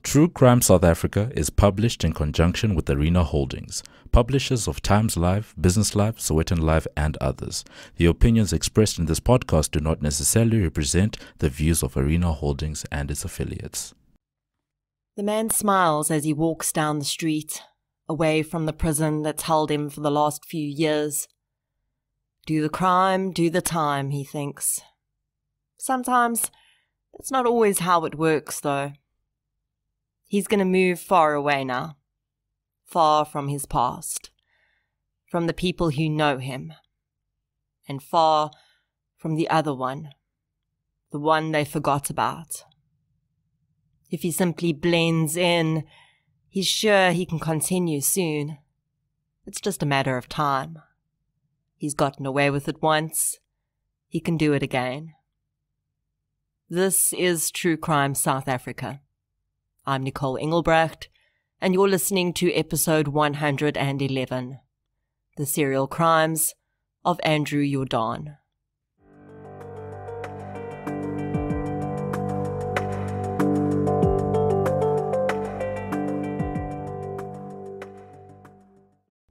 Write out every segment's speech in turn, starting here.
True Crime South Africa is published in conjunction with Arena Holdings, publishers of Times Live, Business Live, Sowetan Live, and others. The opinions expressed in this podcast do not necessarily represent the views of Arena Holdings and its affiliates. The man smiles as he walks down the street, away from the prison that's held him for the last few years. Do the crime, do the time, he thinks. Sometimes that's not always how it works, though. He's going to move far away now, far from his past, from the people who know him, and far from the other one, the one they forgot about. If he simply blends in, he's sure he can continue soon. It's just a matter of time. He's gotten away with it once. He can do it again. This is True Crime South Africa. I'm Nicole Engelbrecht, and you're listening to episode 111, The Serial Crimes of Andrew Jordaan.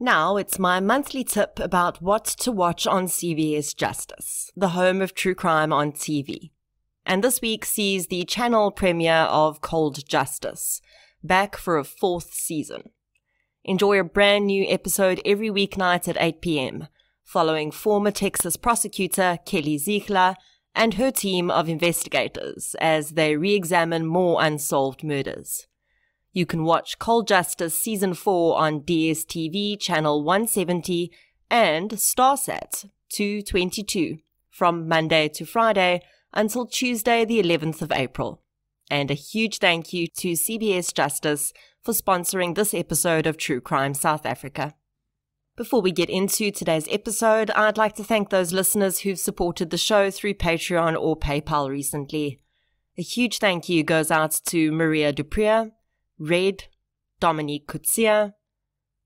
Now it's my monthly tip about what to watch on CBS Justice, the home of true crime on TV. And this week sees the channel premiere of Cold Justice, back for a 4th season. Enjoy a brand new episode every weeknight at 8 p.m, following former Texas prosecutor Kelly Ziegler and her team of investigators as they re-examine more unsolved murders. You can watch Cold Justice Season 4 on DSTV Channel 170 and Starsat 222 from Monday to Friday until Tuesday the 11th of April. And a huge thank you to CBS Justice for sponsoring this episode of True Crime South Africa. Before we get into today's episode, I'd like to thank those listeners who've supported the show through Patreon or PayPal recently. A huge thank you goes out to Maria Duprier, Red, Dominique Kutsia,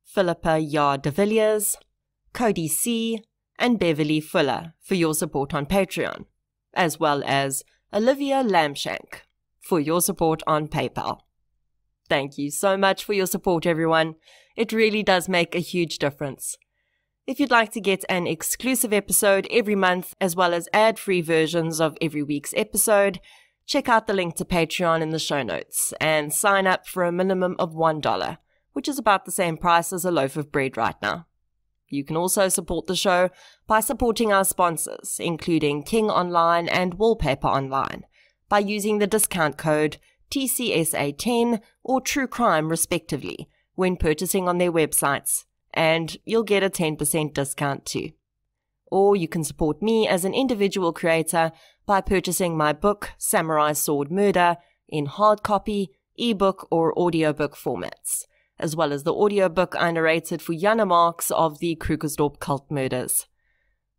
Philippa Yar de Villiers, Cody C, and Beverly Fuller for your support on Patreon, as well as Olivia Lamshank for your support on PayPal. Thank you so much for your support, everyone. It really does make a huge difference. If you'd like to get an exclusive episode every month, as well as ad-free versions of every week's episode, check out the link to Patreon in the show notes and sign up for a minimum of $1, which is about the same price as a loaf of bread right now. You can also support the show by supporting our sponsors, including King Online and Wallpaper Online, by using the discount code TCSA10 or True Crime respectively when purchasing on their websites, and you'll get a 10% discount too. Or you can support me as an individual creator by purchasing my book, Samurai Sword Murder, in hard copy, ebook, or audiobook formats, as well as the audiobook I narrated for Jana Marks of the Krugersdorp cult murders.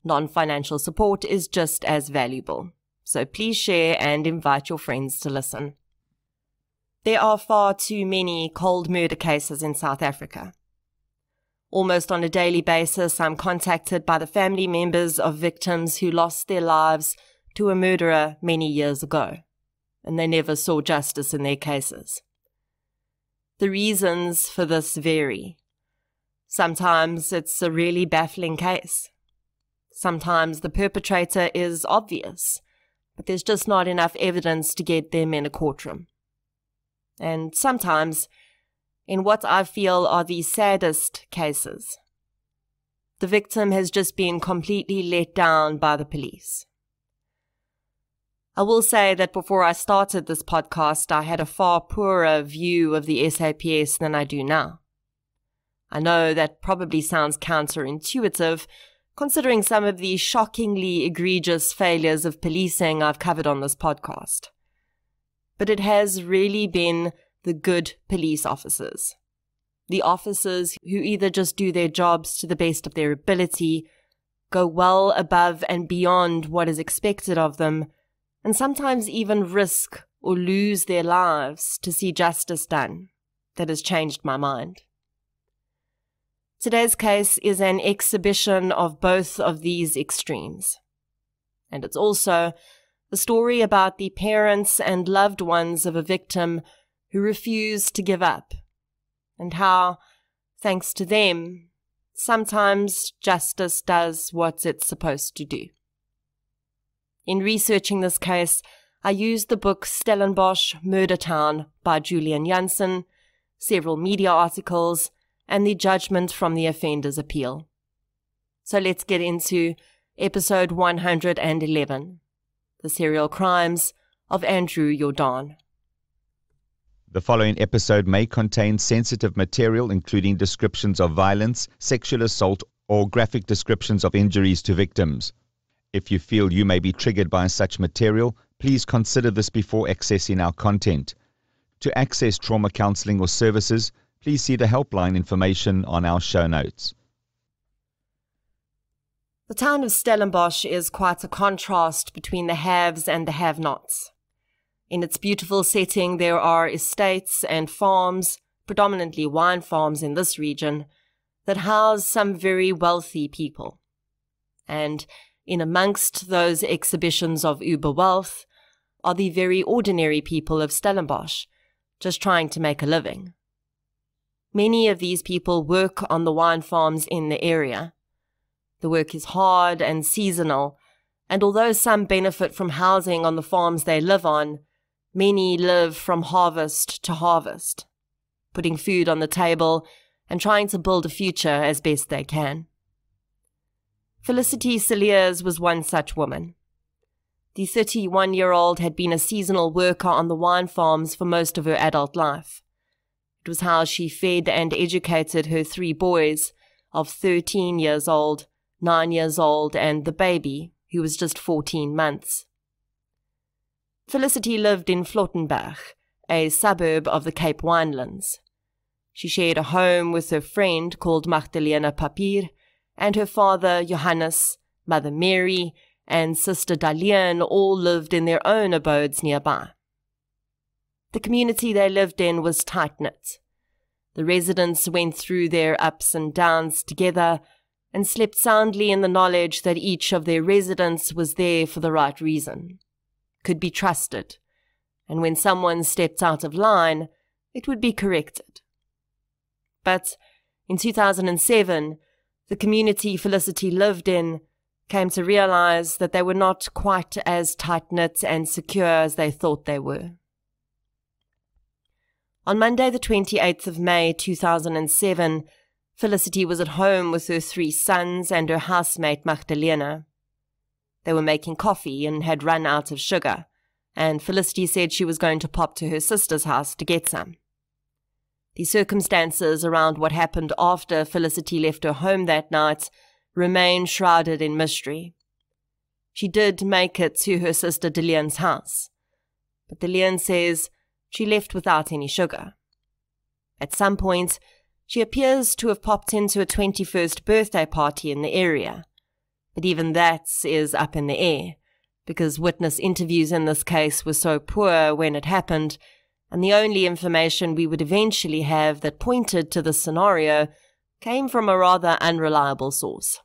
Non-financial support is just as valuable, so please share and invite your friends to listen. There are far too many cold murder cases in South Africa. Almost on a daily basis, I'm contacted by the family members of victims who lost their lives to a murderer many years ago, and they never saw justice in their cases. The reasons for this vary. Sometimes it's a really baffling case. Sometimes the perpetrator is obvious, but there's just not enough evidence to get them in a courtroom. And sometimes, in what I feel are the saddest cases, the victim has just been completely let down by the police. I will say that before I started this podcast, I had a far poorer view of the SAPS than I do now. I know that probably sounds counterintuitive, considering some of the shockingly egregious failures of policing I've covered on this podcast. But it has really been the good police officers. The officers who either just do their jobs to the best of their ability, go well above and beyond what is expected of them, and sometimes even risk or lose their lives to see justice done, that has changed my mind. Today's case is an exhibition of both of these extremes. And it's also a story about the parents and loved ones of a victim who refuse to give up, and how, thanks to them, sometimes justice does what it's supposed to do. In researching this case, I used the book Stellenbosch, Murder Town by Julian Janssen, several media articles, and the judgment from the offender's appeal. So let's get into episode 111, The Serial Crimes of Andrew Jordaan. The following episode may contain sensitive material, including descriptions of violence, sexual assault, or graphic descriptions of injuries to victims. If you feel you may be triggered by such material, please consider this before accessing our content. To access trauma counseling or services, please see the helpline information on our show notes. The town of Stellenbosch is quite a contrast between the haves and the have-nots. In its beautiful setting, there are estates and farms, predominantly wine farms in this region, that house some very wealthy people. And in amongst those exhibitions of uber wealth are the very ordinary people of Stellenbosch, just trying to make a living. Many of these people work on the wine farms in the area. The work is hard and seasonal, and although some benefit from housing on the farms they live on, many live from harvest to harvest, putting food on the table and trying to build a future as best they can. Felicity Cilliers was one such woman. The 31-year-old had been a seasonal worker on the wine farms for most of her adult life. It was how she fed and educated her 3 boys of 13 years old, 9 years old, and the baby, who was just 14 months. Felicity lived in Flottenberg, a suburb of the Cape Winelands. She shared a home with her friend called Magdalena Papier, and her father Johannes, mother Mary, and sister Dalian all lived in their own abodes nearby. The community they lived in was tight-knit. The residents went through their ups and downs together and slept soundly in the knowledge that each of their residents was there for the right reason, could be trusted, and when someone stepped out of line, it would be corrected. But in 2007, the community Felicity lived in came to realize that they were not quite as tight-knit and secure as they thought they were. On Monday, the 28th of May 2007, Felicity was at home with her 3 sons and her housemate Magdalena. They were making coffee and had run out of sugar, and Felicity said she was going to pop to her sister's house to get some. The circumstances around what happened after Felicity left her home that night remain shrouded in mystery. She did make it to her sister Delian's house, but Delian says she left without any sugar. At some point, she appears to have popped into a 21st birthday party in the area, but even that is up in the air, because witness interviews in this case were so poor when it happened, and the only information we would eventually have that pointed to this scenario came from a rather unreliable source.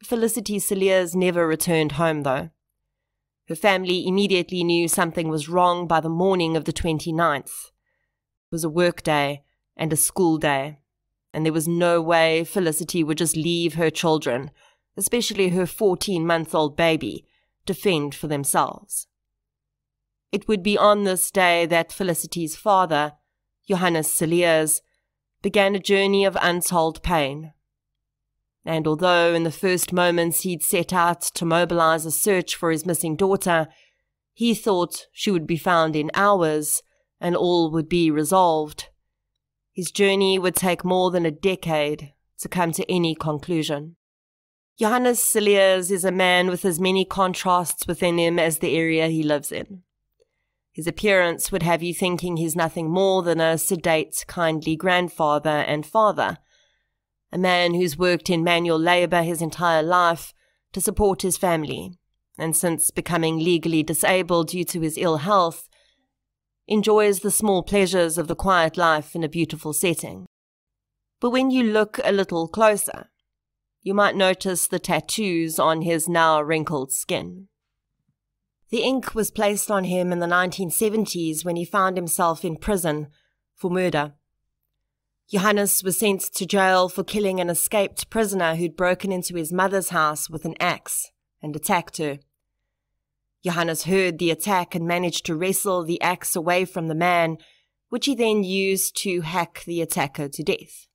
Felicity Cilliers never returned home, though. Her family immediately knew something was wrong by the morning of the 29th. It was a work day and a school day, and there was no way Felicity would just leave her children, especially her 14-month-old baby, to fend for themselves. It would be on this day that Felicity's father, Johannes Cilliers, began a journey of untold pain. And although in the first moments he'd set out to mobilize a search for his missing daughter, he thought she would be found in hours and all would be resolved, his journey would take more than a decade to come to any conclusion. Johannes Cilliers is a man with as many contrasts within him as the area he lives in. His appearance would have you thinking he's nothing more than a sedate, kindly grandfather and father, a man who's worked in manual labor his entire life to support his family, and since becoming legally disabled due to his ill health, enjoys the small pleasures of the quiet life in a beautiful setting. But when you look a little closer, you might notice the tattoos on his now wrinkled skin. The ink was placed on him in the 1970s when he found himself in prison for murder. Johannes was sent to jail for killing an escaped prisoner who'd broken into his mother's house with an axe and attacked her. Johannes heard the attack and managed to wrestle the axe away from the man, which he then used to hack the attacker to death.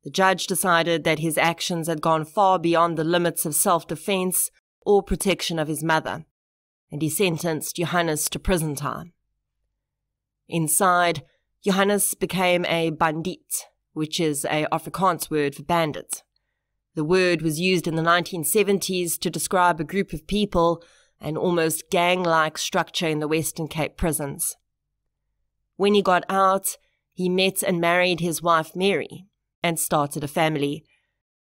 The judge decided that his actions had gone far beyond the limits of self-defense or protection of his mother, and he sentenced Johannes to prison time. Inside, Johannes became a bandit, which is an Afrikaans word for bandit. The word was used in the 1970s to describe a group of people, an almost gang-like structure in the Western Cape prisons. When he got out, he met and married his wife Mary and started a family,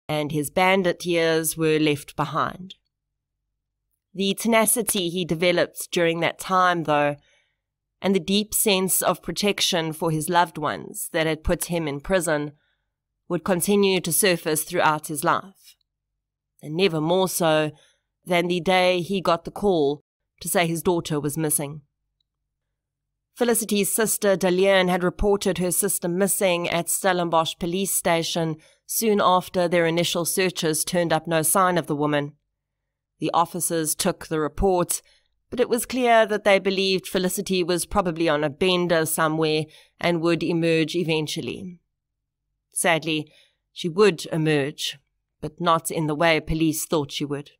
and his bandit years were left behind. The tenacity he developed during that time, though, and the deep sense of protection for his loved ones that had put him in prison would continue to surface throughout his life, and never more so than the day he got the call to say his daughter was missing. Felicity's sister Dalian had reported her sister missing at Stellenbosch police station soon after their initial searches turned up no sign of the woman. The officers took the report, but it was clear that they believed Felicity was probably on a bender somewhere and would emerge eventually. Sadly, she would emerge, but not in the way police thought she would.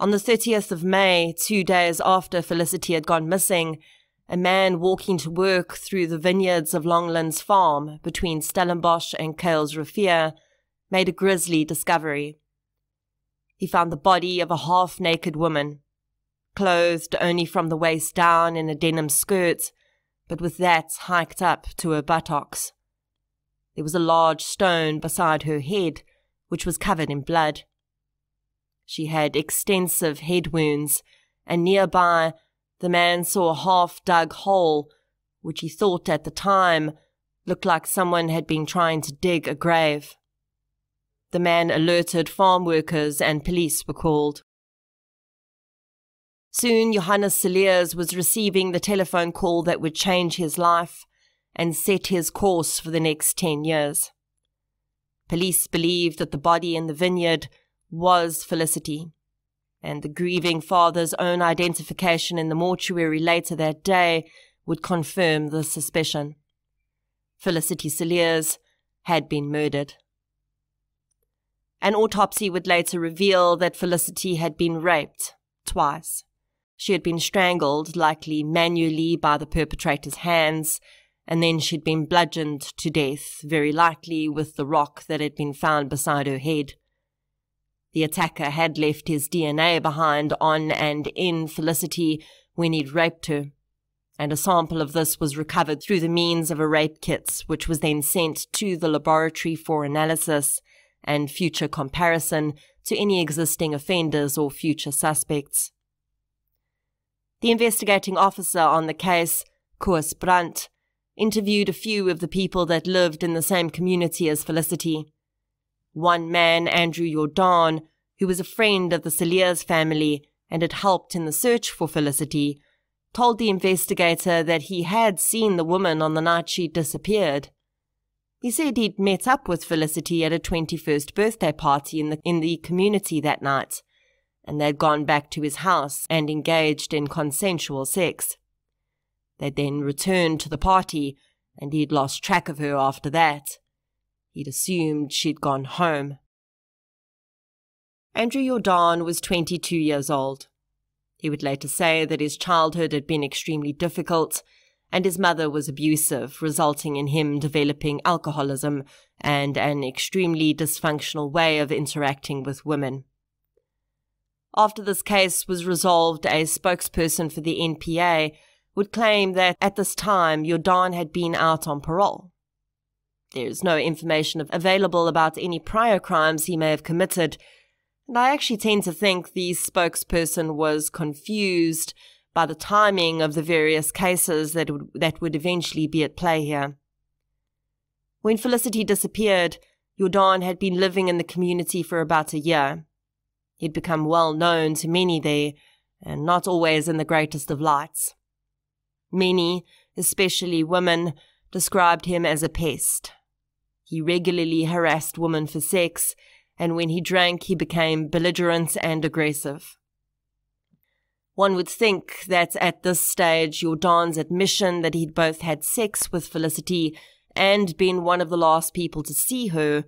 On the 30th of May, 2 days after Felicity had gone missing, a man walking to work through the vineyards of Longlands Farm between Stellenbosch and Kuilsrivier made a grisly discovery. He found the body of a half-naked woman, clothed only from the waist down in a denim skirt, but with that hiked up to her buttocks. There was a large stone beside her head, which was covered in blood. She had extensive head wounds, and nearby the man saw a half-dug hole, which he thought at the time looked like someone had been trying to dig a grave. The man alerted farm workers and police were called. Soon Johannes Cilliers was receiving the telephone call that would change his life and set his course for the next 10 years. Police believed that the body in the vineyard was Felicity, and the grieving father's own identification in the mortuary later that day would confirm the suspicion. Felicity Cilliers had been murdered. An autopsy would later reveal that Felicity had been raped twice. She had been strangled, likely manually by the perpetrator's hands, and then she'd been bludgeoned to death, very likely with the rock that had been found beside her head. The attacker had left his DNA behind on and in Felicity when he'd raped her, and a sample of this was recovered through the means of a rape kit, which was then sent to the laboratory for analysis and future comparison to any existing offenders or future suspects. The investigating officer on the case, Koos Brandt, interviewed a few of the people that lived in the same community as Felicity. One man, Andrew Jordaan, who was a friend of the Cilliers family and had helped in the search for Felicity, told the investigator that he had seen the woman on the night she disappeared. He said he'd met up with Felicity at a 21st birthday party in the community that night, and they'd gone back to his house and engaged in consensual sex. They'd then returned to the party, and he'd lost track of her after that. He'd assumed she'd gone home. Andrew Jordaan was 22 years old. He would later say that his childhood had been extremely difficult, and his mother was abusive, resulting in him developing alcoholism and an extremely dysfunctional way of interacting with women. After this case was resolved, a spokesperson for the NPA would claim that at this time Jordaan had been out on parole. There is no information available about any prior crimes he may have committed, and I actually tend to think the spokesperson was confused by the timing of the various cases that would eventually be at play here. When Felicity disappeared, Jordaan had been living in the community for about a year. He'd become well known to many there, and not always in the greatest of lights. Many, especially women, described him as a pest. He regularly harassed women for sex, and when he drank, he became belligerent and aggressive. One would think that at this stage, Jordaan's admission that he'd both had sex with Felicity and been one of the last people to see her,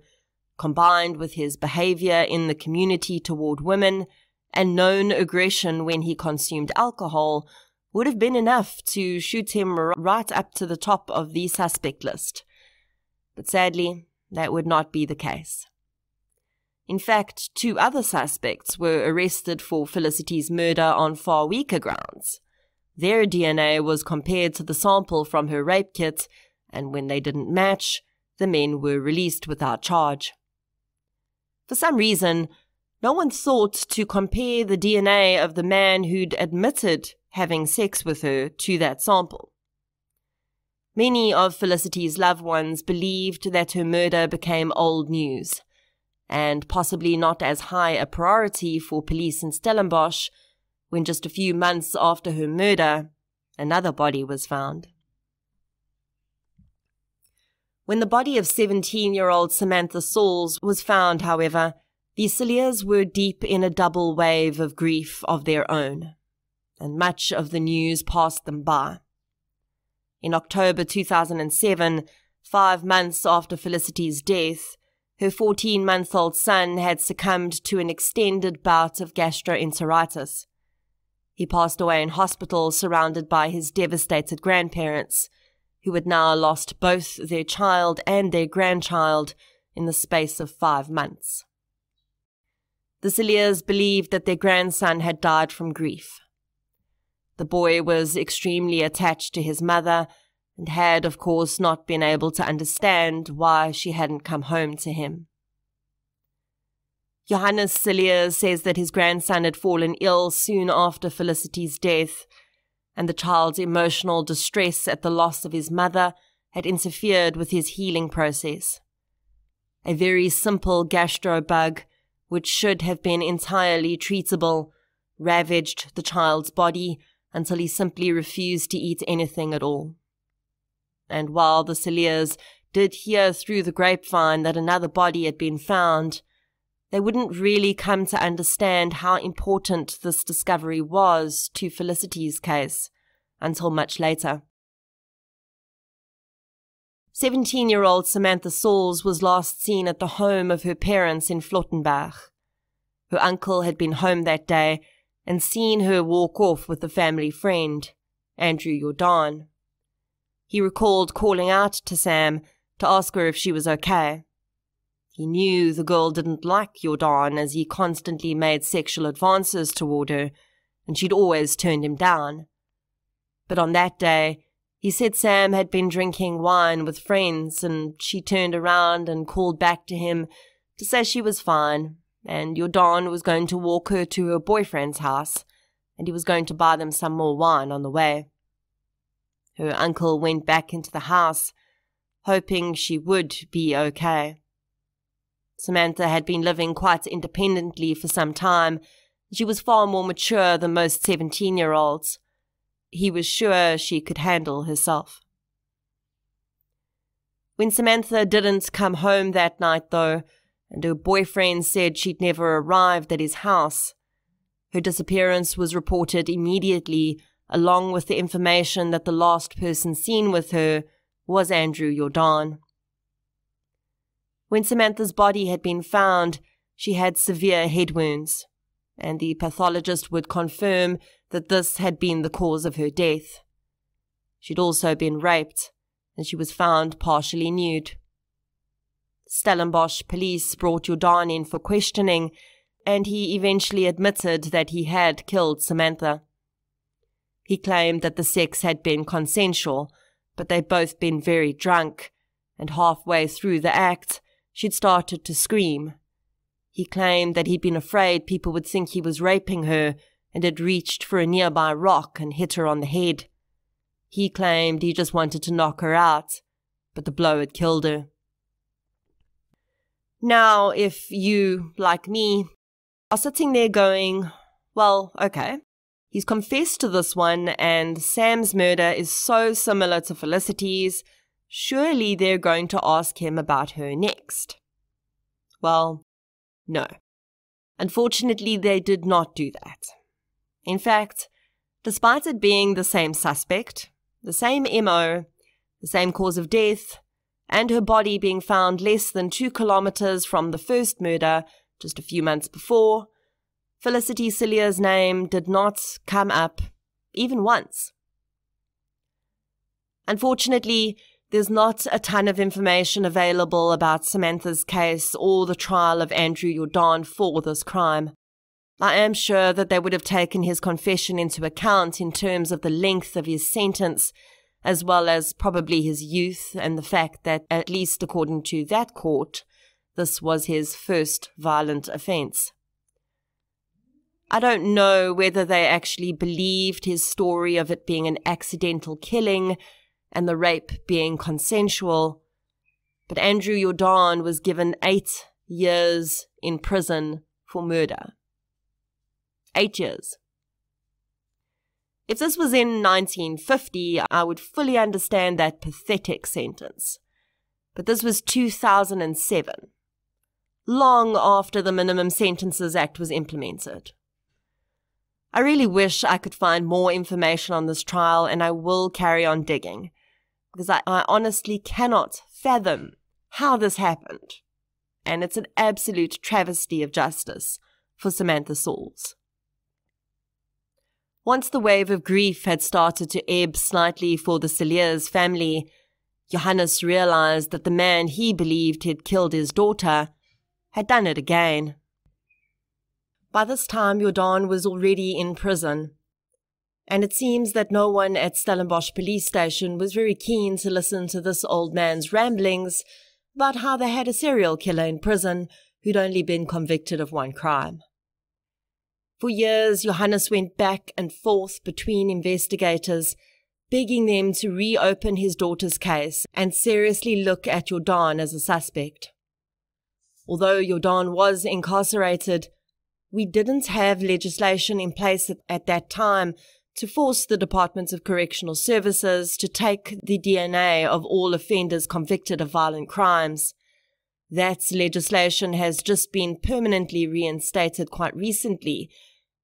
combined with his behavior in the community toward women and known aggression when he consumed alcohol, would have been enough to shoot him right up to the top of the suspect list. But sadly, that would not be the case. In fact, 2 other suspects were arrested for Felicity's murder on far weaker grounds. Their DNA was compared to the sample from her rape kit, and when they didn't match, the men were released without charge. For some reason, no one thought to compare the DNA of the man who'd admitted having sex with her to that sample. Many of Felicity's loved ones believed that her murder became old news, and possibly not as high a priority for police in Stellenbosch, when just a few months after her murder, another body was found. When the body of 17-year-old Samantha Sauls was found, however, the Cilliers were deep in a double wave of grief of their own, and much of the news passed them by. In October 2007, 5 months after Felicity's death, her 14-month-old son had succumbed to an extended bout of gastroenteritis. He passed away in hospital surrounded by his devastated grandparents, who had now lost both their child and their grandchild in the space of 5 months. The Cilliers believed that their grandson had died from grief. The boy was extremely attached to his mother and had, of course, not been able to understand why she hadn't come home to him. Johannes Cilliers says that his grandson had fallen ill soon after Felicity's death, and the child's emotional distress at the loss of his mother had interfered with his healing process. A very simple gastrobug, which should have been entirely treatable, ravaged the child's body until he simply refused to eat anything at all. And while the Cilliers did hear through the grapevine that another body had been found, they wouldn't really come to understand how important this discovery was to Felicity's case until much later. 17-year-old Samantha Sauls was last seen at the home of her parents in Flottenberg. Her uncle had been home that day and seen her walk off with a family friend, Andrew Jordaan. He recalled calling out to Sam to ask her if she was okay. He knew the girl didn't like Jordaan as he constantly made sexual advances toward her, and she'd always turned him down. But on that day, he said Sam had been drinking wine with friends, and she turned around and called back to him to say she was fine, and Jordaan was going to walk her to her boyfriend's house, and he was going to buy them some more wine on the way. Her uncle went back into the house, hoping she would be okay. Samantha had been living quite independently for some time. She was far more mature than most 17-year-olds. He was sure she could handle herself. When Samantha didn't come home that night, though, and her boyfriend said she'd never arrived at his house, her disappearance was reported immediately, along with the information that the last person seen with her was Andrew Jordaan. When Samantha's body had been found, she had severe head wounds, and the pathologist would confirm that this had been the cause of her death. She'd also been raped, and she was found partially nude. Stellenbosch police brought Jordaan in for questioning, and he eventually admitted that he had killed Samantha. He claimed that the sex had been consensual, but they'd both been very drunk, and halfway through the act, she'd started to scream. He claimed that he'd been afraid people would think he was raping her and had reached for a nearby rock and hit her on the head. He claimed he just wanted to knock her out, but the blow had killed her. Now, if you, like me, are sitting there going, well, okay, he's confessed to this one and Sam's murder is so similar to Felicity's, surely they're going to ask him about her next. Well, no. Unfortunately, they did not do that. In fact, despite it being the same suspect, the same MO, the same cause of death, and her body being found less than 2 kilometers from the first murder just a few months before, Felicity Cillier's name did not come up even once. Unfortunately, there's not a ton of information available about Samantha's case or the trial of Andrew Jordaan for this crime. I am sure that they would have taken his confession into account in terms of the length of his sentence, as well as probably his youth and the fact that, at least according to that court, this was his first violent offense. I don't know whether they actually believed his story of it being an accidental killing and the rape being consensual, but Andrew Jordaan was given 8 years in prison for murder. 8 years. If this was in 1950, I would fully understand that pathetic sentence. But this was 2007, long after the Minimum Sentences Act was implemented. I really wish I could find more information on this trial, and I will carry on digging, because I honestly cannot fathom how this happened. And it's an absolute travesty of justice for Samantha Sauls. Once the wave of grief had started to ebb slightly for the Cilliers family, Johannes realized that the man he believed had killed his daughter had done it again. By this time, Jordaan was already in prison, and it seems that no one at Stellenbosch police station was very keen to listen to this old man's ramblings about how they had a serial killer in prison who'd only been convicted of one crime. For years, Johannes went back and forth between investigators, begging them to reopen his daughter's case and seriously look at Jordaan as a suspect. Although Jordaan was incarcerated, we didn't have legislation in place at that time to force the Department of Correctional Services to take the DNA of all offenders convicted of violent crimes. That legislation has just been permanently reinstated quite recently,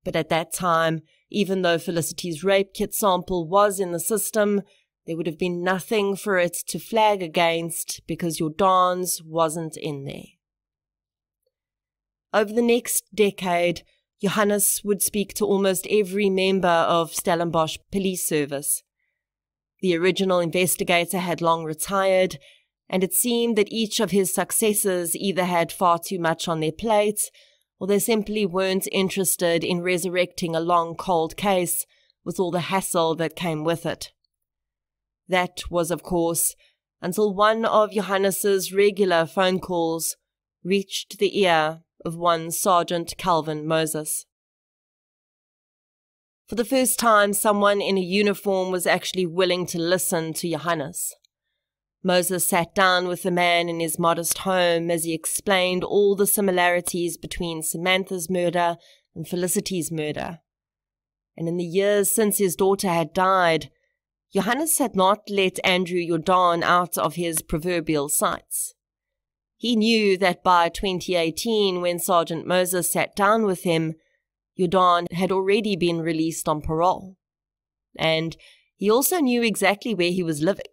but at that time, even though Felicity's rape kit sample was in the system, there would have been nothing for it to flag against because Jordaan's wasn't in there. Over the next decade, Johannes would speak to almost every member of Stellenbosch Police Service. The original investigator had long retired, and it seemed that each of his successors either had far too much on their plate, or they simply weren't interested in resurrecting a long, cold case with all the hassle that came with it. That was, of course, until one of Johannes's regular phone calls reached the ear of one Sergeant Calvin Moses. For the first time, someone in a uniform was actually willing to listen to Johannes. Moses sat down with the man in his modest home as he explained all the similarities between Samantha's murder and Felicity's murder. And in the years since his daughter had died, Johannes had not let Andrew Jordaan out of his proverbial sights. He knew that by 2018, when Sergeant Moses sat down with him, Jordaan had already been released on parole. And he also knew exactly where he was living.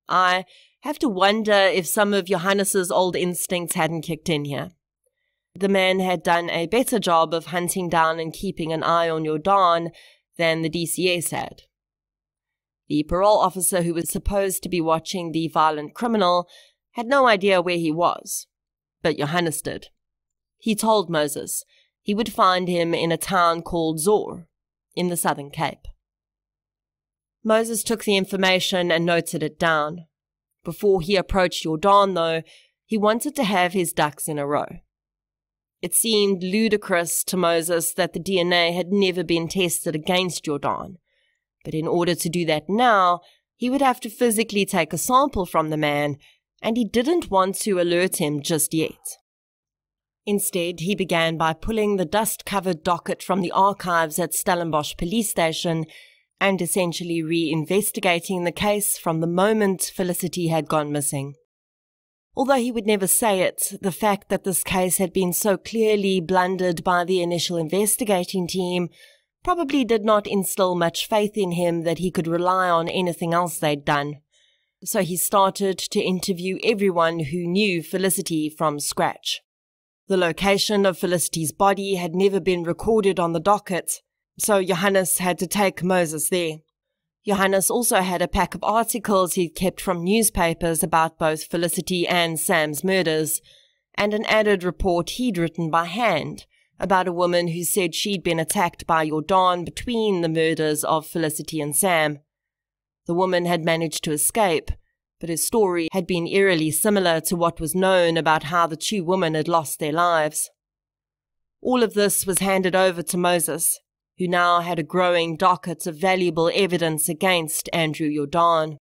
I have to wonder if some of Johannes's old instincts hadn't kicked in here. The man had done a better job of hunting down and keeping an eye on Jordaan than the DCS had. The parole officer who was supposed to be watching the violent criminal had no idea where he was, but Johannes did. He told Moses he would find him in a town called Zor, in the Southern Cape. Moses took the information and noted it down. Before he approached Jordaan, though, he wanted to have his ducks in a row. It seemed ludicrous to Moses that the DNA had never been tested against Jordaan, but in order to do that now, he would have to physically take a sample from the man, and he didn't want to alert him just yet. Instead, he began by pulling the dust-covered docket from the archives at Stellenbosch police station and essentially re-investigating the case from the moment Felicity had gone missing. Although he would never say it, the fact that this case had been so clearly blundered by the initial investigating team probably did not instill much faith in him that he could rely on anything else they'd done. So he started to interview everyone who knew Felicity from scratch. The location of Felicity's body had never been recorded on the docket, so Johannes had to take Moses there. Johannes also had a pack of articles he'd kept from newspapers about both Felicity and Sam's murders, and an added report he'd written by hand about a woman who said she'd been attacked by Jordaan between the murders of Felicity and Sam. The woman had managed to escape, but his story had been eerily similar to what was known about how the two women had lost their lives. All of this was handed over to Moses, who now had a growing docket of valuable evidence against Andrew Jordaan.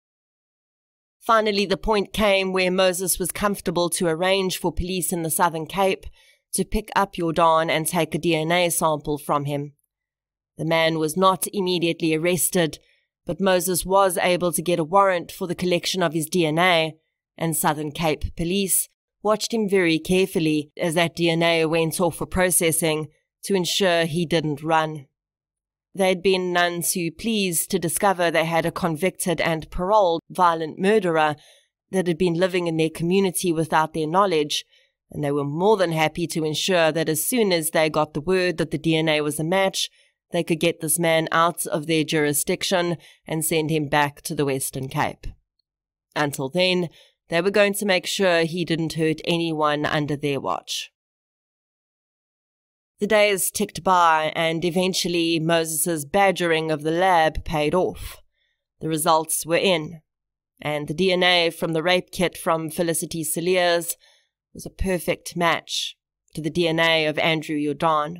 Finally, the point came where Moses was comfortable to arrange for police in the Southern Cape to pick up Jordaan and take a DNA sample from him. The man was not immediately arrested, but Moses was able to get a warrant for the collection of his DNA, and Southern Cape police watched him very carefully as that DNA went off for processing to ensure he didn't run. They'd been none too pleased to discover they had a convicted and paroled violent murderer that had been living in their community without their knowledge, and they were more than happy to ensure that as soon as they got the word that the DNA was a match, they could get this man out of their jurisdiction and send him back to the Western Cape. Until then, they were going to make sure he didn't hurt anyone under their watch. The days ticked by, and eventually Moses's badgering of the lab paid off. The results were in, and the DNA from the rape kit from Felicity Cilliers was a perfect match to the DNA of Andrew Jordaan.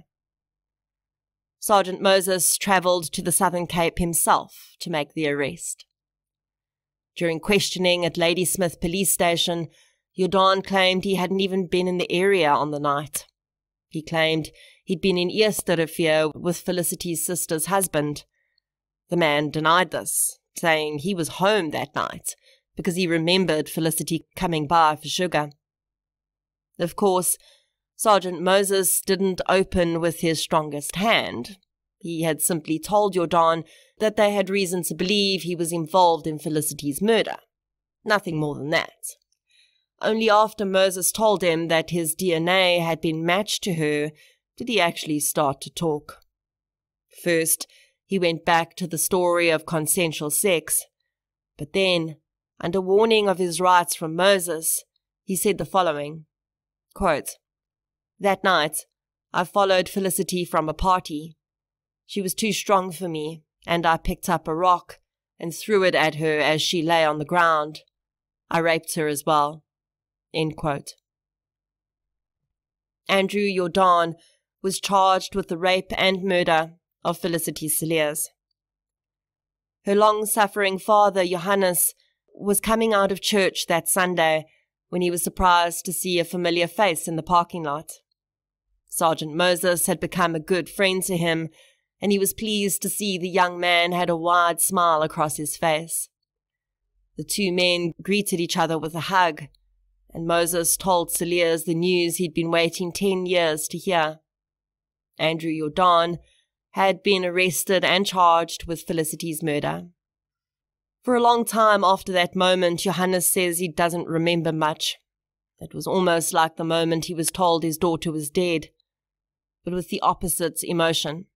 Sergeant Moses travelled to the Southern Cape himself to make the arrest. During questioning at Ladysmith police station, Jordaan claimed he hadn't even been in the area on the night. He claimed he'd been in Eersterivier with Felicity's sister's husband. The man denied this, saying he was home that night because he remembered Felicity coming by for sugar. Of course, Sergeant Moses didn't open with his strongest hand. He had simply told Jordaan that they had reason to believe he was involved in Felicity's murder. Nothing more than that. Only after Moses told him that his DNA had been matched to her did he actually start to talk. First, he went back to the story of consensual sex, but then, under warning of his rights from Moses, he said the following, quote, "That night, I followed Felicity from a party. She was too strong for me, and I picked up a rock and threw it at her as she lay on the ground. I raped her as well." End quote. Andrew Jordaan was charged with the rape and murder of Felicity Cilliers. Her long-suffering father, Johannes, was coming out of church that Sunday when he was surprised to see a familiar face in the parking lot. Sergeant Moses had become a good friend to him, and he was pleased to see the young man had a wide smile across his face. The two men greeted each other with a hug, and Moses told Cilliers the news he'd been waiting 10 years to hear. Andrew Jordaan had been arrested and charged with Felicity's murder. For a long time after that moment, Johannes says he doesn't remember much. It was almost like the moment he was told his daughter was dead, but with the opposite emotion.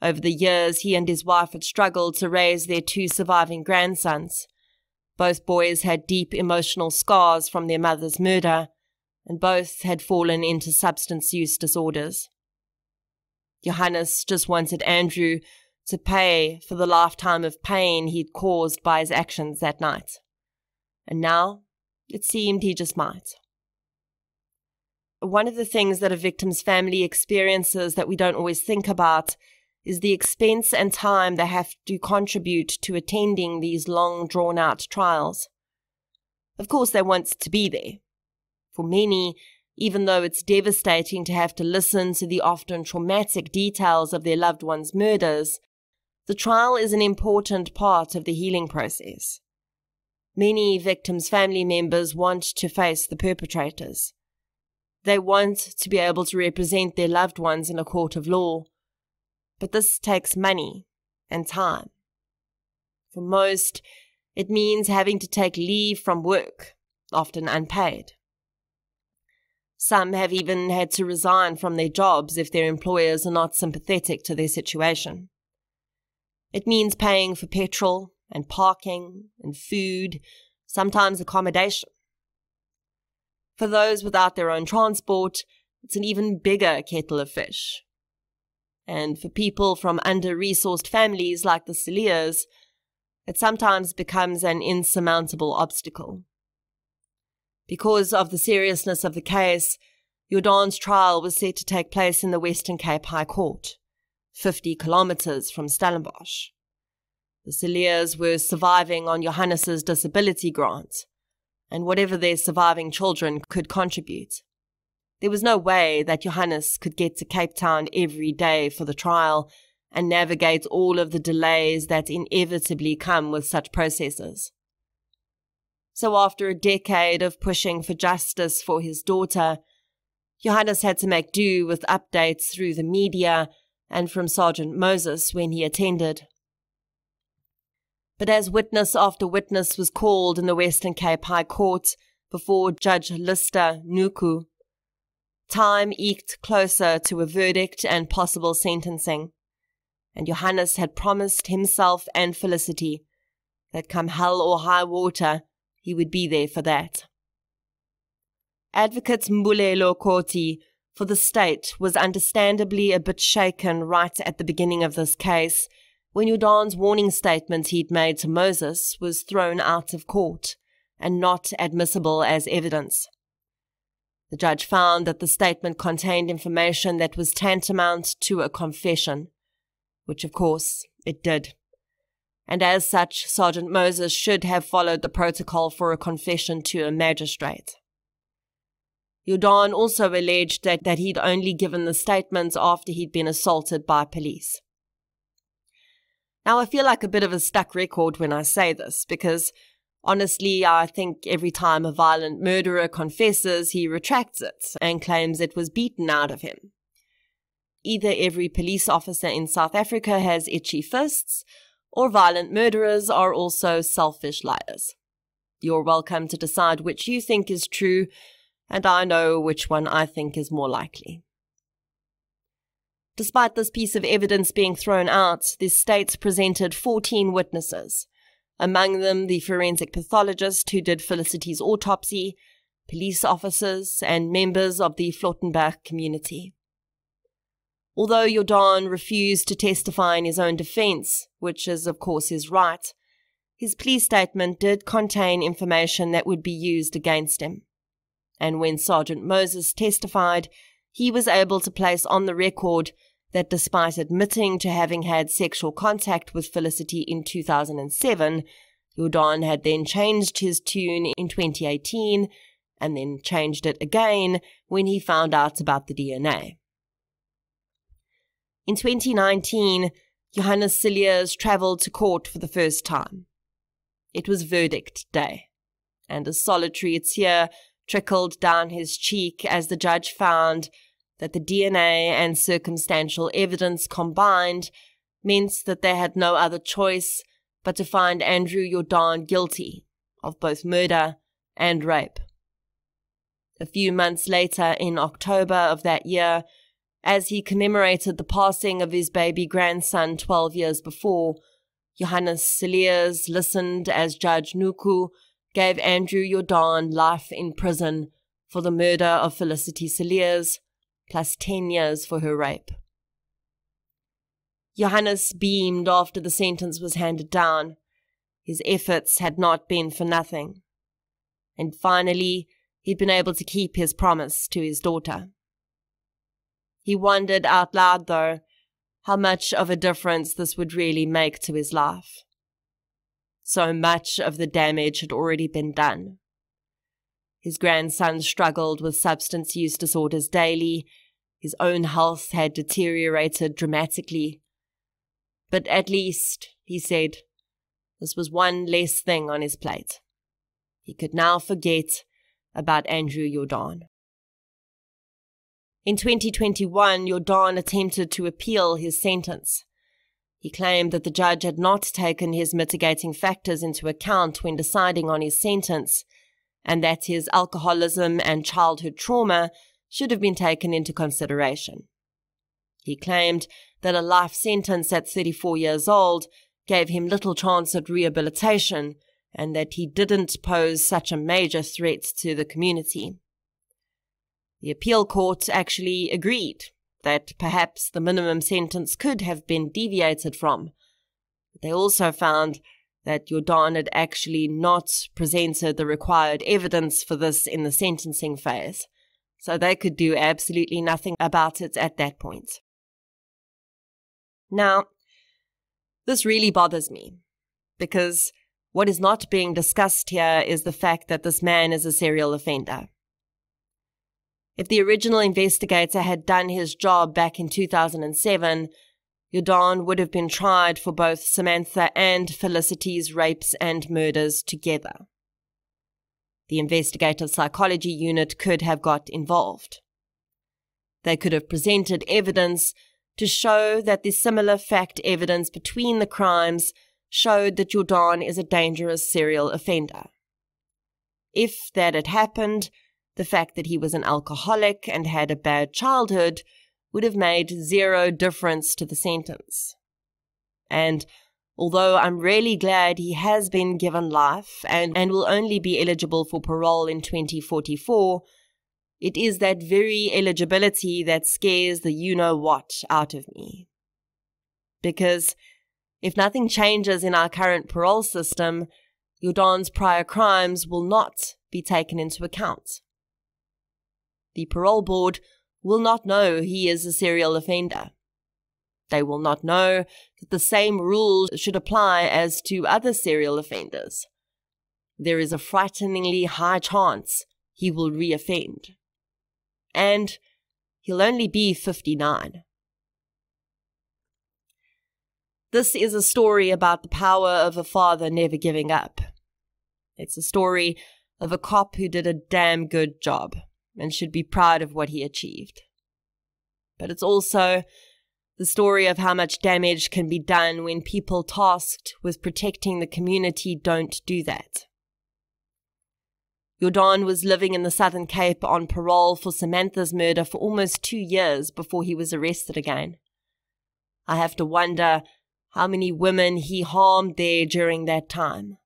Over the years, he and his wife had struggled to raise their 2 surviving grandsons. Both boys had deep emotional scars from their mother's murder, and both had fallen into substance use disorders. Johannes just wanted Andrew to pay for the lifetime of pain he'd caused by his actions that night. And now, it seemed he just might. One of the things that a victim's family experiences that we don't always think about is the expense and time they have to contribute to attending these long, drawn-out trials. Of course, they want to be there. For many, Even though it's devastating to have to listen to the often traumatic details of their loved ones' murders, the trial is an important part of the healing process. Many victims' family members want to face the perpetrators. They want to be able to represent their loved ones in a court of law, but this takes money and time. For most, it means having to take leave from work, often unpaid. Some have even had to resign from their jobs if their employers are not sympathetic to their situation. It means paying for petrol and parking and food, sometimes accommodation. For those without their own transport, it's an even bigger kettle of fish. And for people from under-resourced families like the Cilliers, it sometimes becomes an insurmountable obstacle. Because of the seriousness of the case, Jordaan's trial was set to take place in the Western Cape High Court, 50 kilometers from Stellenbosch. The Cilliers were surviving on Johannes's disability grant, and whatever their surviving children could contribute. There was no way that Johannes could get to Cape Town every day for the trial and navigate all of the delays that inevitably come with such processes. So after a decade of pushing for justice for his daughter, Johannes had to make do with updates through the media and from Sergeant Moses when he attended. But as witness after witness was called in the Western Cape High Court before Judge Lister Nuku, time eked closer to a verdict and possible sentencing, and Johannes had promised himself and Felicity that come hell or high water, he would be there for that. Advocate Mbulelo Koti for the state was understandably a bit shaken right at the beginning of this case when Jordaan's warning statement he'd made to Moses was thrown out of court and not admissible as evidence. The judge found that the statement contained information that was tantamount to a confession, which of course it did. And as such, Sergeant Moses should have followed the protocol for a confession to a magistrate. Jordaan also alleged that he'd only given the statements after he'd been assaulted by police. Now, I feel like a bit of a stuck record when I say this, because honestly, I think every time a violent murderer confesses, he retracts it and claims it was beaten out of him. Either every police officer in South Africa has itchy fists, or violent murderers are also selfish liars. You're welcome to decide which you think is true, and I know which one I think is more likely. Despite this piece of evidence being thrown out, the state presented 14 witnesses, among them the forensic pathologist who did Felicity's autopsy, police officers, and members of the Flottenberg community. Although Jordaan refused to testify in his own defense, which is of course his right, his plea statement did contain information that would be used against him. And when Sergeant Moses testified, he was able to place on the record that despite admitting to having had sexual contact with Felicity in 2007, Jordaan had then changed his tune in 2018 and then changed it again when he found out about the DNA. In 2019, Johannes Cilliers travelled to court for the first time. It was verdict day, and a solitary tear trickled down his cheek as the judge found that the DNA and circumstantial evidence combined meant that they had no other choice but to find Andrew Jordaan guilty of both murder and rape. A few months later, in October of that year, as he commemorated the passing of his baby grandson 12 years before, Johannes Cilliers listened as Judge Nuku gave Andrew Jordaan life in prison for the murder of Felicity Cilliers, plus 10 years for her rape. Johannes beamed after the sentence was handed down. His efforts had not been for nothing. And finally, he'd been able to keep his promise to his daughter. He wondered out loud, though, how much of a difference this would really make to his life. So much of the damage had already been done. His grandson struggled with substance use disorders daily. His own health had deteriorated dramatically. But at least, he said, this was one less thing on his plate. He could now forget about Andrew Jordaan. In 2021, Jordaan attempted to appeal his sentence. He claimed that the judge had not taken his mitigating factors into account when deciding on his sentence, and that his alcoholism and childhood trauma should have been taken into consideration. He claimed that a life sentence at 34 years old gave him little chance at rehabilitation and that he didn't pose such a major threat to the community. The appeal court actually agreed that perhaps the minimum sentence could have been deviated from. They also found that Jordaan had actually not presented the required evidence for this in the sentencing phase, so they could do absolutely nothing about it at that point. Now, this really bothers me, because what is not being discussed here is the fact that this man is a serial offender. If the original investigator had done his job back in 2007, Jordaan would have been tried for both Samantha and Felicity's rapes and murders together. The investigative psychology unit could have got involved. They could have presented evidence to show that the similar fact evidence between the crimes showed that Jordaan is a dangerous serial offender. If that had happened, the fact that he was an alcoholic and had a bad childhood would have made zero difference to the sentence. And although I'm really glad he has been given life and will only be eligible for parole in 2044, it is that very eligibility that scares the you-know-what out of me. Because if nothing changes in our current parole system, Jordaan's prior crimes will not be taken into account. The parole board will not know he is a serial offender. They will not know that the same rules should apply as to other serial offenders. There is a frighteningly high chance he will reoffend. And he'll only be 59. This is a story about the power of a father never giving up. It's a story of a cop who did a damn good job and should be proud of what he achieved. But it's also the story of how much damage can be done when people tasked with protecting the community don't do that. Jordaan was living in the Southern Cape on parole for Samantha's murder for almost 2 years before he was arrested again. I have to wonder how many women he harmed there during that time.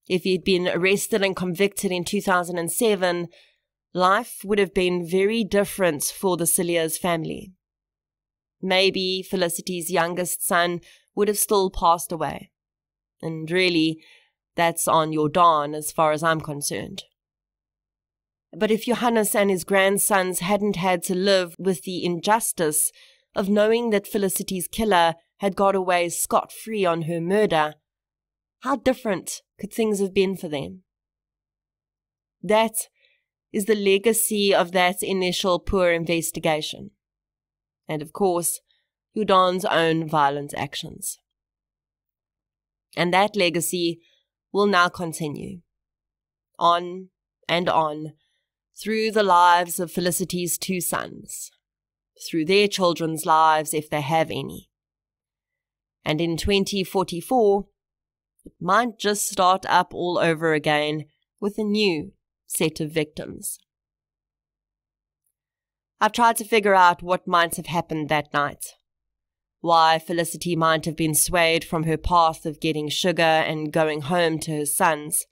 If he'd been arrested and convicted in 2007, life would have been very different for the Cilliers family. Maybe Felicity's youngest son would have still passed away. And really, that's on Jordaan as far as I'm concerned. But if Johannes and his grandsons hadn't had to live with the injustice of knowing that Felicity's killer had got away scot-free on her murder, how different could things have been for them? That is the legacy of that initial poor investigation. And of course, Jordaan's own violent actions. And that legacy will now continue, on and on, through the lives of Felicity's 2 sons, through their children's lives if they have any. And in 2044, it might just start up all over again with a new set of victims. I've tried to figure out what might have happened that night. Why Felicity might have been swayed from her path of getting sugar and going home to her sons.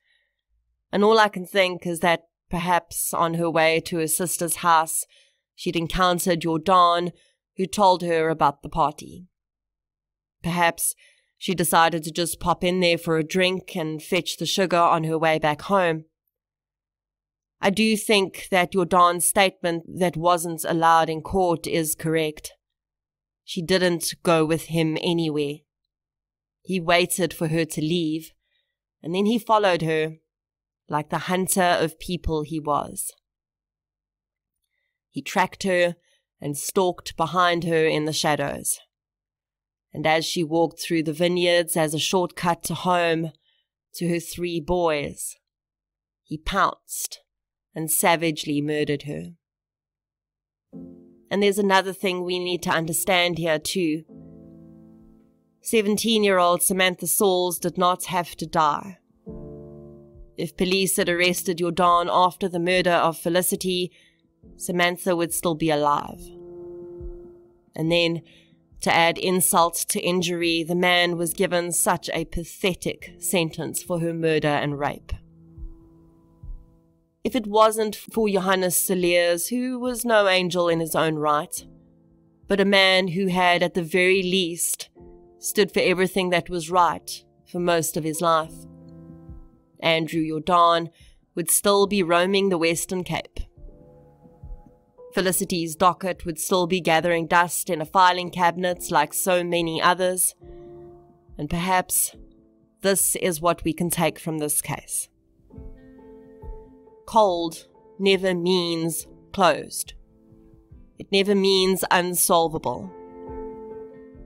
And all I can think is that perhaps on her way to her sister's house, she'd encountered Jordaan, who told her about the party. Perhaps she decided to just pop in there for a drink and fetch the sugar on her way back home. I do think that Jordaan's statement that wasn't allowed in court is correct. She didn't go with him anywhere. He waited for her to leave, and then he followed her, like the hunter of people he was. He tracked her and stalked behind her in the shadows. And as she walked through the vineyards as a shortcut to home, to her 3 boys, he pounced and savagely murdered her. And there's another thing we need to understand here too. 17-year-old Samantha Sauls did not have to die. If police had arrested Jordaan after the murder of Felicity, Samantha would still be alive. And then, to add insult to injury, the man was given such a pathetic sentence for her murder and rape. If it wasn't for Johannes Cilliers, who was no angel in his own right, but a man who had, at the very least, stood for everything that was right for most of his life, Andrew Jordaan would still be roaming the Western Cape. Felicity's docket would still be gathering dust in a filing cabinet like so many others, and perhaps this is what we can take from this case. Cold never means closed. It never means unsolvable.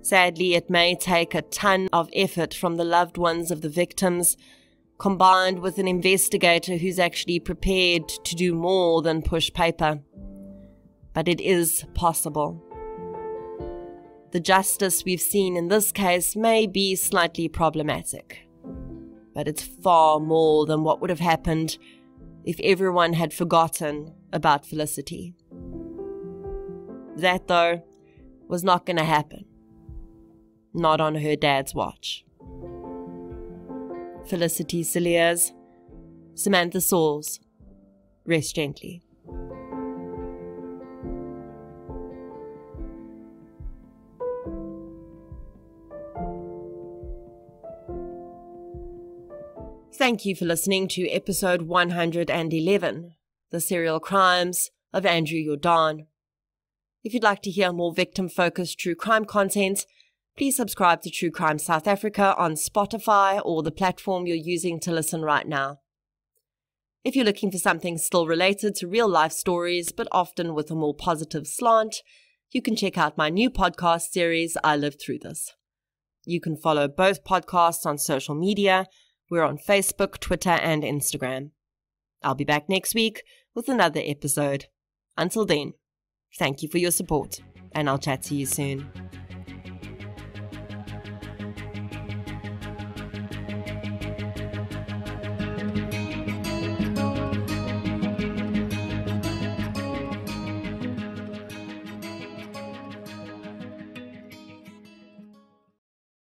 Sadly, it may take a ton of effort from the loved ones of the victims, combined with an investigator who's actually prepared to do more than push paper. But it is possible. The justice we've seen in this case may be slightly problematic, but it's far more than what would have happened if everyone had forgotten about Felicity. That, though, was not going to happen. Not on her dad's watch. Felicity Cilliers, Samantha Sauls, rest gently. Thank you for listening to episode 111, The Serial Crimes of Andrew Jordaan. If you'd like to hear more victim-focused true crime content, please subscribe to True Crime South Africa on Spotify or the platform you're using to listen right now. If you're looking for something still related to real-life stories, but often with a more positive slant, you can check out my new podcast series, I Lived Through This. You can follow both podcasts on social media. We're on Facebook, Twitter, and Instagram. I'll be back next week with another episode. Until then, thank you for your support, and I'll chat to you soon.